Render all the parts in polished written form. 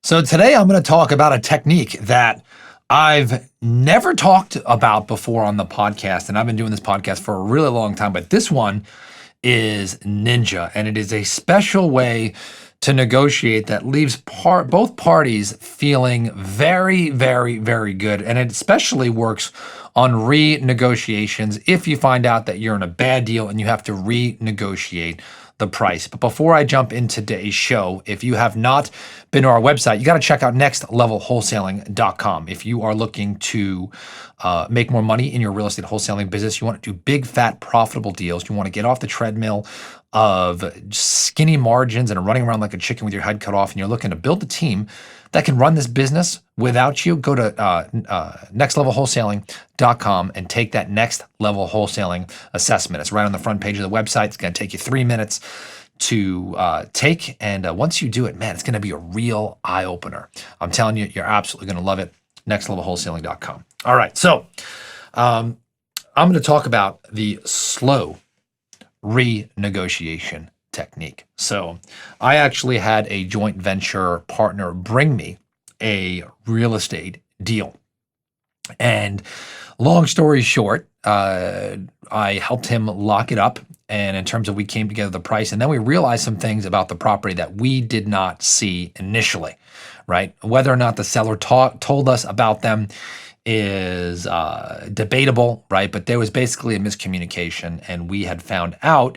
So today I'm going to talk about a technique that I've never talked about before on the podcast, and I've been doing this podcast for a really long time, but this one is ninja, and it is a special way to negotiate that leaves both parties feeling very, very, very good, and it especially works on renegotiations if you find out that you're in a bad deal and you have to renegotiate the price. But before I jump into today's show, if you have not been to our website, you got to check out nextlevelwholesaling.com. If you are looking to make more money in your real estate wholesaling business, you want to do big, fat, profitable deals, you want to get off the treadmill of skinny margins and running around like a chicken with your head cut off, and you're looking to build a team that can run this business without you, go to nextlevelwholesaling.com and take that next level wholesaling assessment. It's right on the front page of the website. It's going to take you 3 minutes to take. And once you do it, man, it's going to be a real eye opener. I'm telling you, you're absolutely going to love it. Nextlevelwholesaling.com. All right. So I'm going to talk about the slow renegotiation technique. So I actually had a joint venture partner bring me a real estate deal. And long story short, I helped him lock it up. And in terms of we came together the price, and then we realized some things about the property that we did not see initially, right? Whether or not the seller told us about them is debatable, right? But there was basically a miscommunication, and we had found out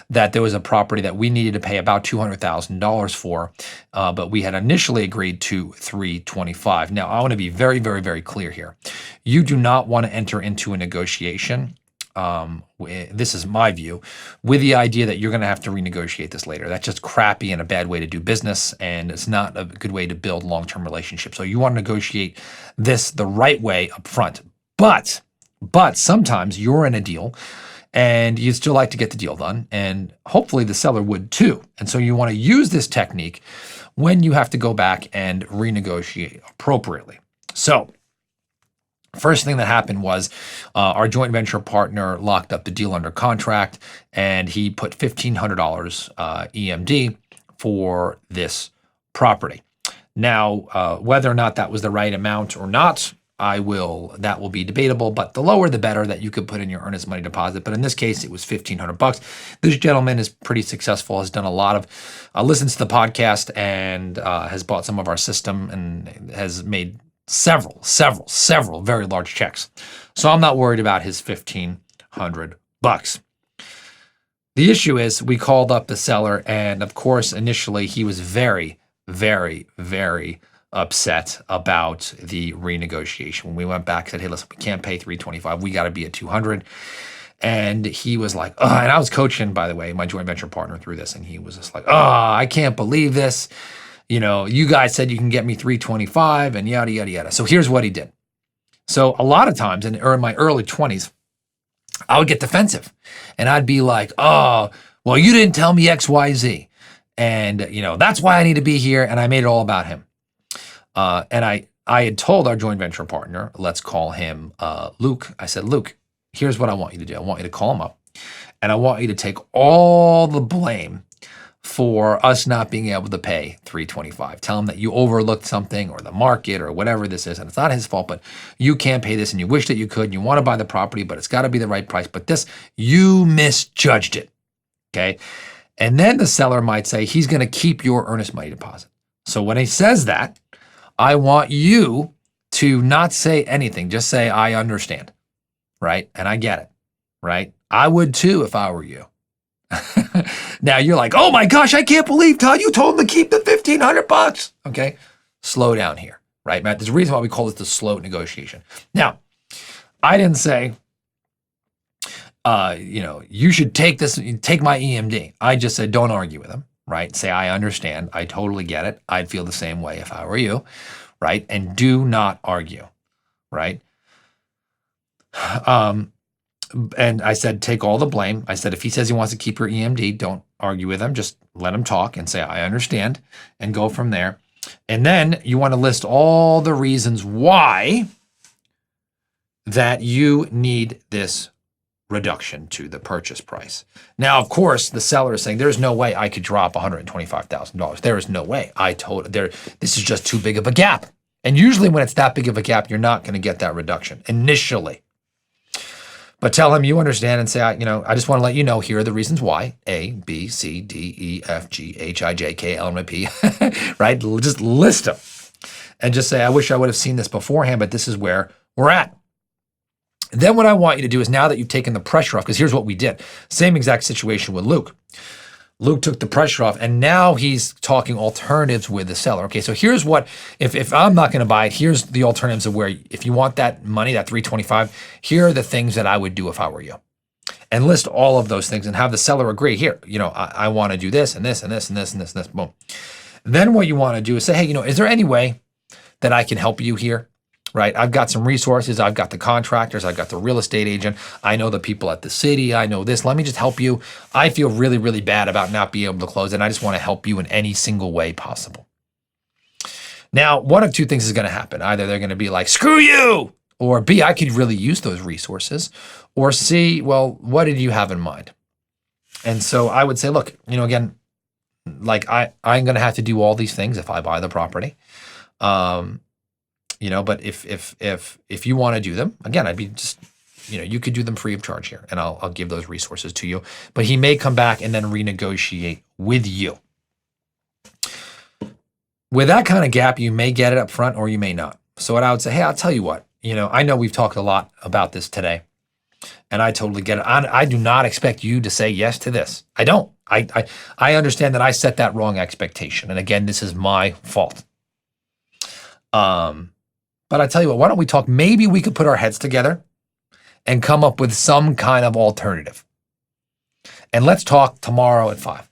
that there was a property that we needed to pay about $200,000 for, but we had initially agreed to $325,000. Now, I want to be very, very, very clear here. You do not want to enter into a negotiation. This is my view, with the idea that you're going to have to renegotiate this later. That's just crappy and a bad way to do business, and it's not a good way to build long-term relationships. So you want to negotiate this the right way up front. But sometimes you're in a deal and you'd still like to get the deal done, and hopefully the seller would too. And so you want to use this technique when you have to go back and renegotiate appropriately. So first thing that happened was our joint venture partner locked up the deal under contract, and he put $1,500 EMD for this property. Now, whether or not that was the right amount or not, that will be debatable, but the lower the better that you could put in your earnest money deposit. But in this case, it was $1,500. This gentleman is pretty successful, has done a lot of, listens to the podcast, and has bought some of our system and has made several very large checks. So I'm not worried about his $1,500. The issue is we called up the seller, and of course, initially he was very, very, very upset about the renegotiation. When we went back, said, hey, listen, we can't pay $325. We got to be at $200. And he was like, oh, and I was coaching, by the way, my joint venture partner through this. And he was just like, oh, I can't believe this. You know, you guys said you can get me $325 and yada, yada, yada. So here's what he did. So a lot of times in my early 20s, I would get defensive and I'd be like, oh, well, you didn't tell me X, Y, Z. And, that's why I need to be here. And I made it all about him. And I had told our joint venture partner, let's call him Luke. I said, Luke, here's what I want you to do. I want you to call him up, and I want you to take all the blame for us not being able to pay $325. Tell him that you overlooked something or the market or whatever this is, and it's not his fault, but you can't pay this, and you wish that you could, and you want to buy the property, but it's got to be the right price. But this, you misjudged it, okay? And then the seller might say he's going to keep your earnest money deposit. So when he says that, I want you to not say anything. Just say, I understand, right? And I get it, right? I would too if I were you. Now you're like, oh my gosh, I can't believe, Todd, you told him to keep the $1,500. Okay, slow down here, right, Matt? There's a reason why we call this the slow negotiation. Now, I didn't say, you should take my EMD. I just said, don't argue with him. Right? Say, I understand. I totally get it. I'd feel the same way if I were you, right? And do not argue, right? And I said, take all the blame. I said, if he says he wants to keep your EMD, don't argue with him. Just let him talk and say, I understand, and go from there. And then you want to list all the reasons why that you need this reduction to the purchase price. Now, of course, the seller is saying there's no way I could drop $125,000. There is no way. This is just too big of a gap. And usually when it's that big of a gap, you're not going to get that reduction initially. But tell him you understand and say, I just want to let you know here are the reasons why. A, B, C, D, E, F, G, H, I, J, K, L, M, N, P, right? Just list them. And just say, I wish I would have seen this beforehand, but this is where we're at. Then what I want you to do is, now that you've taken the pressure off, because here's what we did. Same exact situation with Luke. Luke took the pressure off, and now he's talking alternatives with the seller. Okay, so here's what, if I'm not going to buy it, here's the alternatives of where, if you want that money, that $325, here are the things that I would do if I were you. And list all of those things and have the seller agree. Here, I want to do this and this and this and this and this and this, boom. Then what you want to do is say, hey, is there any way that I can help you here? Right? I've got some resources. I've got the contractors. I've got the real estate agent. I know the people at the city. I know this. Let me just help you. I feel really, really bad about not being able to close it. And I just want to help you in any single way possible. Now, one of two things is going to happen. Either they're going to be like, screw you, or B, I could really use those resources, or C, well, what did you have in mind? And so I would say, look, again, like I'm going to have to do all these things if I buy the property. But if you want to do them, again, I'd be just, you could do them free of charge here, and I'll give those resources to you. But he may come back and then renegotiate with you. With that kind of gap, you may get it up front or you may not. So what I would say, hey, I'll tell you what, I know we've talked a lot about this today, and I totally get it. I do not expect you to say yes to this. I don't. I understand that I set that wrong expectation. And again, this is my fault. But I tell you what, why don't we talk? Maybe we could put our heads together and come up with some kind of alternative. And let's talk tomorrow at 5.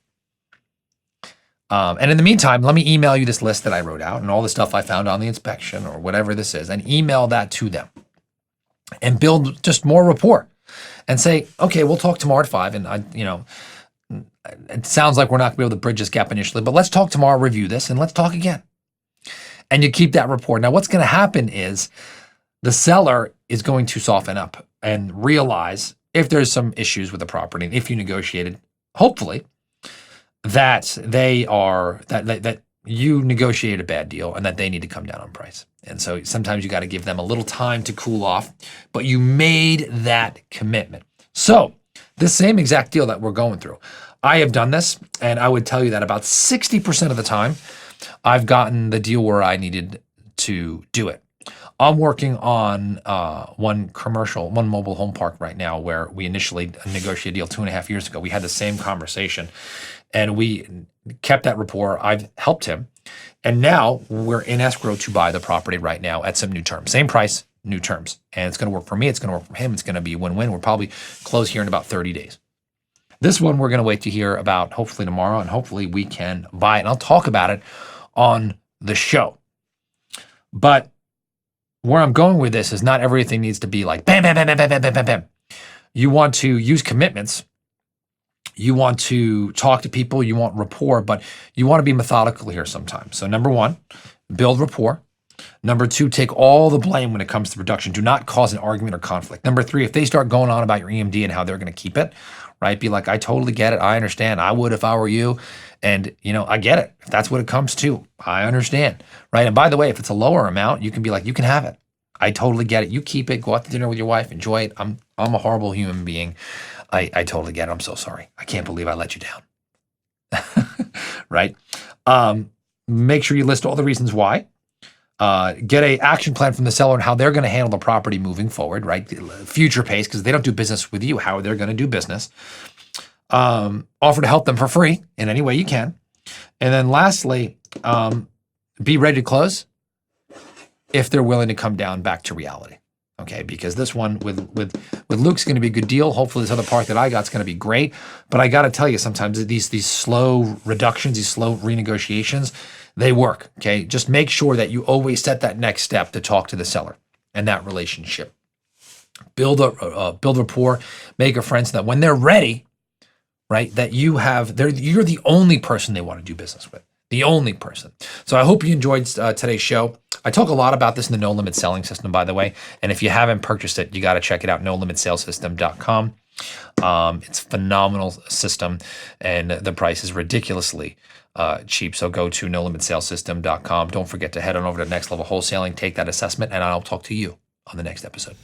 And in the meantime, let me email you this list that I wrote out and all the stuff I found on the inspection or whatever this is, and email that to them and build just more rapport and say, okay, we'll talk tomorrow at 5. And it sounds like we're not gonna be able to bridge this gap initially, but let's talk tomorrow, review this, and let's talk again. And you keep that rapport. Now, what's going to happen is the seller is going to soften up and realize if there's some issues with the property, and if you negotiated, hopefully, that that you negotiated a bad deal and that they need to come down on price. And so sometimes you got to give them a little time to cool off, but you made that commitment. So the same exact deal that we're going through, I have done this, and I would tell you that about 60% of the time, I've gotten the deal where I needed to do it. I'm working on one mobile home park right now where we initially negotiated a deal 2.5 years ago. We had the same conversation and we kept that rapport. I've helped him. And now we're in escrow to buy the property right now at some new terms. Same price, new terms. And it's going to work for me. It's going to work for him. It's going to be a win-win. We'll probably close here in about 30 days. This one we're going to wait to hear about hopefully tomorrow, and hopefully we can buy it. And I'll talk about it on the show. But where I'm going with this is not everything needs to be like bam, bam, bam, bam, bam, bam, bam, bam. You want to use commitments. You want to talk to people. You want rapport, but you want to be methodical here sometimes. So number 1, build rapport. Number 2, take all the blame when it comes to production. Do not cause an argument or conflict. Number 3, if they start going on about your EMD and how they're going to keep it, right? Be like, I totally get it. I understand. I would if I were you. And, I get it. If that's what it comes to, I understand, right? And by the way, if it's a lower amount, you can be like, you can have it. I totally get it. You keep it. Go out to dinner with your wife. Enjoy it. I'm a horrible human being. I totally get it. I'm so sorry. I can't believe I let you down, right? Make sure you list all the reasons why. Get an action plan from the seller on how they're going to handle the property moving forward, right? Future pace, because they don't do business with you, how they're going to do business. Offer to help them for free in any way you can. And then lastly, be ready to close if they're willing to come down back to reality. Okay, because this one with Luke's going to be a good deal. Hopefully this other part that I got is going to be great. But I got to tell you, sometimes these slow reductions, these slow renegotiations, they work. Okay, just make sure that you always set that next step to talk to the seller and that relationship. Build rapport, make a friend so that when they're ready, right, that you're the only person they want to do business with. The only person. So I hope you enjoyed today's show. I talk a lot about this in the No Limit Selling System, by the way. And if you haven't purchased it, you got to check it out, nolimitsalesystem.com. It's a phenomenal system, and the price is ridiculously cheap. So go to nolimitsalesystem.com. Don't forget to head on over to Next Level Wholesaling, take that assessment, and I'll talk to you on the next episode.